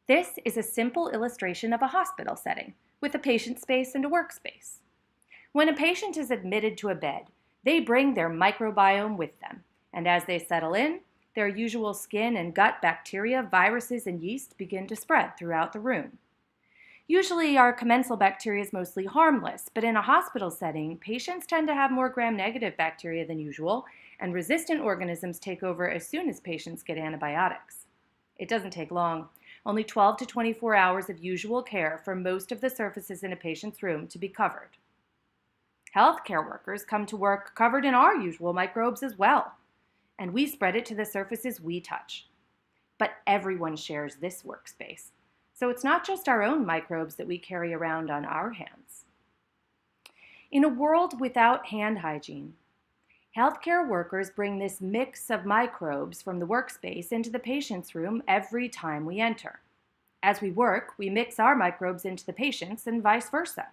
This is a simple illustration of a hospital setting with a patient space and a workspace. When a patient is admitted to a bed, they bring their microbiome with them, and as they settle in, their usual skin and gut bacteria, viruses, and yeast begin to spread throughout the room. Usually, our commensal bacteria is mostly harmless, but in a hospital setting, patients tend to have more gram-negative bacteria than usual, and resistant organisms take over as soon as patients get antibiotics. It doesn't take long, only 12 to 24 hours of usual care for most of the surfaces in a patient's room to be covered. Healthcare workers come to work covered in our usual microbes as well, and we spread it to the surfaces we touch. But everyone shares this workspace, so it's not just our own microbes that we carry around on our hands. In a world without hand hygiene, healthcare workers bring this mix of microbes from the workspace into the patient's room every time we enter. As we work, we mix our microbes into the patient's and vice versa.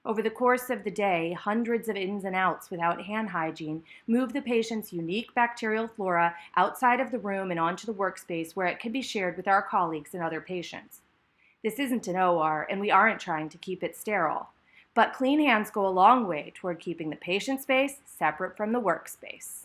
Over the course of the day, hundreds of ins and outs without hand hygiene move the patient's unique bacterial flora outside of the room and onto the workspace where it can be shared with our colleagues and other patients. This isn't an OR, and we aren't trying to keep it sterile. But clean hands go a long way toward keeping the patient space separate from the workspace.